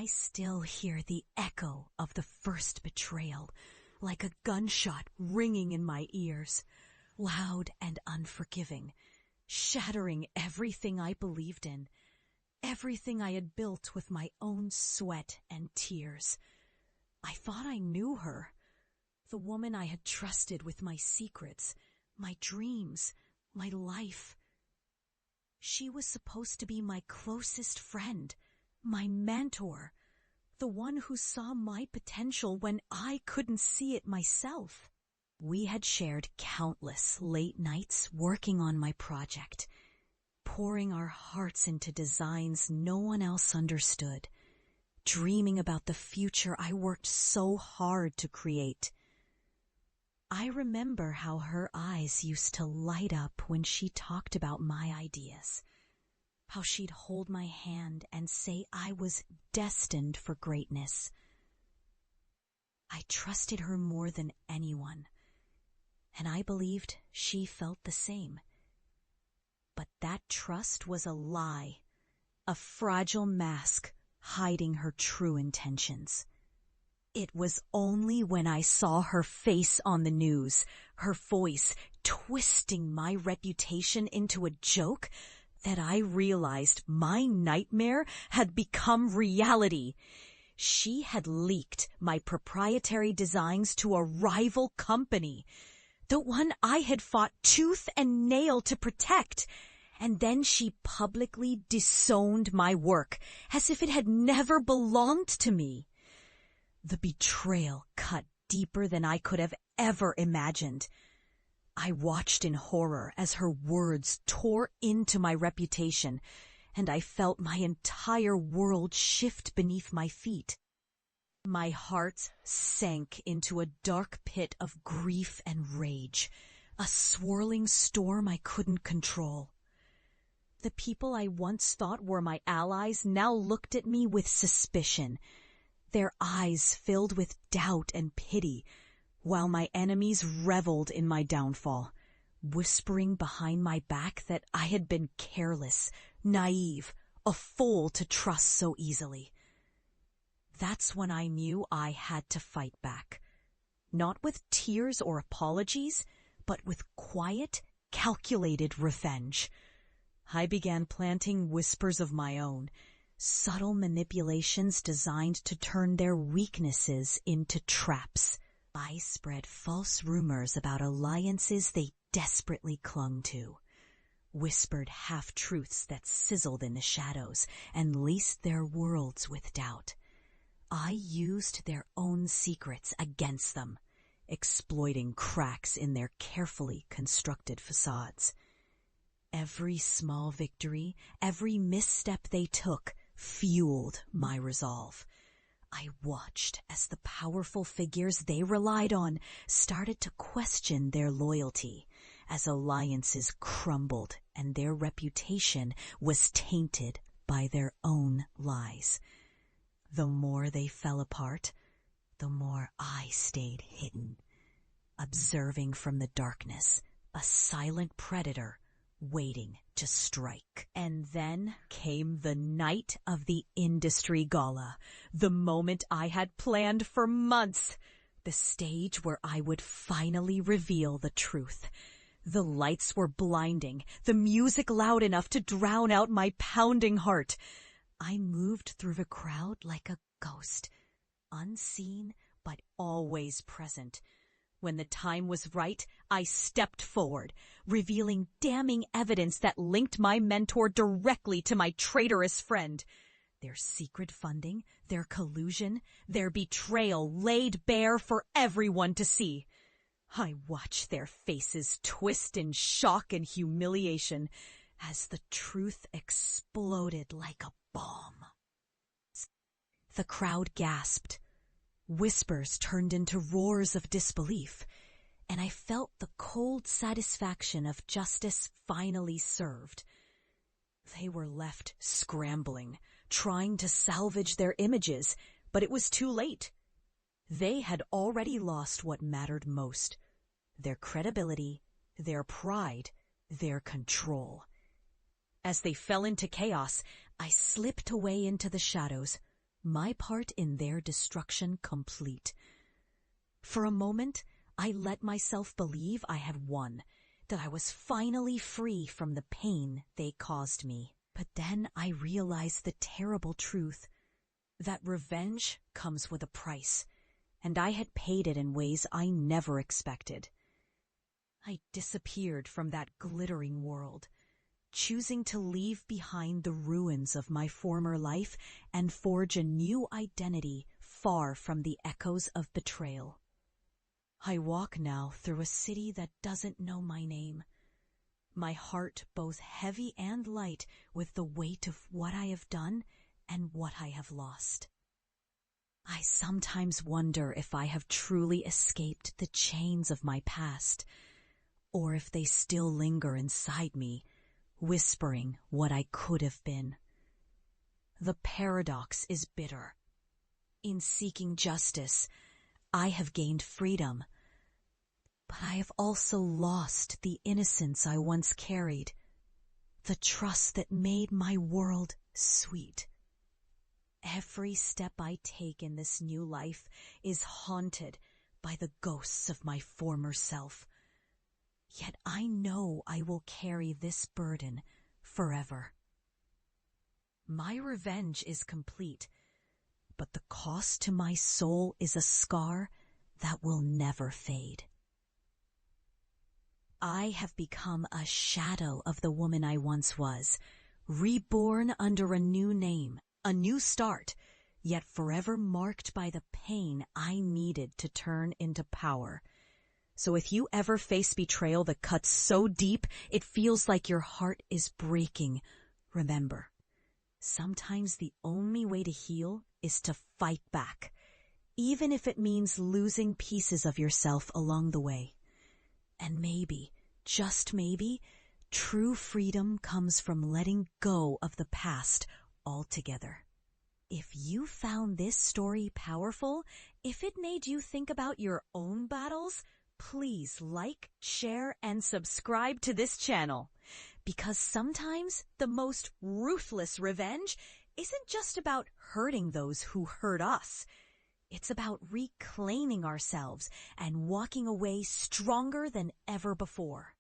I still hear the echo of the first betrayal, like a gunshot ringing in my ears, loud and unforgiving, shattering everything I believed in, everything I had built with my own sweat and tears. I thought I knew her, the woman I had trusted with my secrets, my dreams, my life. She was supposed to be my closest friend, my mentor, the one who saw my potential when I couldn't see it myself. We had shared countless late nights working on my project, pouring our hearts into designs no one else understood, dreaming about the future I worked so hard to create. I remember how her eyes used to light up when she talked about my ideas, how she'd hold my hand and say I was destined for greatness. I trusted her more than anyone, and I believed she felt the same. But that trust was a lie, a fragile mask hiding her true intentions. It was only when I saw her face on the news, her voice twisting my reputation into a joke, that I realized my nightmare had become reality. She had leaked my proprietary designs to a rival company, the one I had fought tooth and nail to protect. And then she publicly disowned my work as if it had never belonged to me. The betrayal cut deeper than I could have ever imagined. I watched in horror as her words tore into my reputation, and I felt my entire world shift beneath my feet. My heart sank into a dark pit of grief and rage, a swirling storm I couldn't control. The people I once thought were my allies now looked at me with suspicion, their eyes filled with doubt and pity, while my enemies reveled in my downfall, whispering behind my back that I had been careless, naive, a fool to trust so easily. That's when I knew I had to fight back, not with tears or apologies, but with quiet, calculated revenge. I began planting whispers of my own, subtle manipulations designed to turn their weaknesses into traps. I spread false rumors about alliances they desperately clung to, whispered half-truths that sizzled in the shadows and laced their worlds with doubt. I used their own secrets against them, exploiting cracks in their carefully constructed facades. Every small victory, every misstep they took, fueled my resolve. I watched as the powerful figures they relied on started to question their loyalty, as alliances crumbled and their reputation was tainted by their own lies. The more they fell apart, the more I stayed hidden, observing from the darkness, a silent predator waiting to strike. And then came the night of the industry gala, the moment I had planned for months, the stage where I would finally reveal the truth. The lights were blinding, the music loud enough to drown out my pounding heart. I moved through the crowd like a ghost, unseen but always present. When the time was right, I stepped forward, revealing damning evidence that linked my mentor directly to my traitorous friend. Their secret funding, their collusion, their betrayal laid bare for everyone to see. I watched their faces twist in shock and humiliation as the truth exploded like a bomb. The crowd gasped. Whispers turned into roars of disbelief, and I felt the cold satisfaction of justice finally served. They were left scrambling, trying to salvage their images, but it was too late. They had already lost what mattered most: their credibility, their pride, their control. As they fell into chaos, I slipped away into the shadows, my part in their destruction complete. For a moment, I let myself believe I had won, that I was finally free from the pain they caused me. But then I realized the terrible truth, that revenge comes with a price, and I had paid it in ways I never expected. I disappeared from that glittering world, choosing to leave behind the ruins of my former life and forge a new identity far from the echoes of betrayal. I walk now through a city that doesn't know my name, my heart both heavy and light with the weight of what I have done and what I have lost. I sometimes wonder if I have truly escaped the chains of my past, or if they still linger inside me, whispering what I could have been. The paradox is bitter. In seeking justice, I have gained freedom, but I have also lost the innocence I once carried, the trust that made my world sweet. Every step I take in this new life is haunted by the ghosts of my former self. Yet I know I will carry this burden forever. My revenge is complete, but the cost to my soul is a scar that will never fade. I have become a shadow of the woman I once was, reborn under a new name, a new start, yet forever marked by the pain I needed to turn into power. So if you ever face betrayal that cuts so deep it feels like your heart is breaking, remember, sometimes the only way to heal is to fight back, even if it means losing pieces of yourself along the way. And maybe, just maybe, true freedom comes from letting go of the past altogether. If you found this story powerful, if it made you think about your own battles, please like, share, and subscribe to this channel. Because sometimes the most ruthless revenge isn't just about hurting those who hurt us. It's about reclaiming ourselves and walking away stronger than ever before.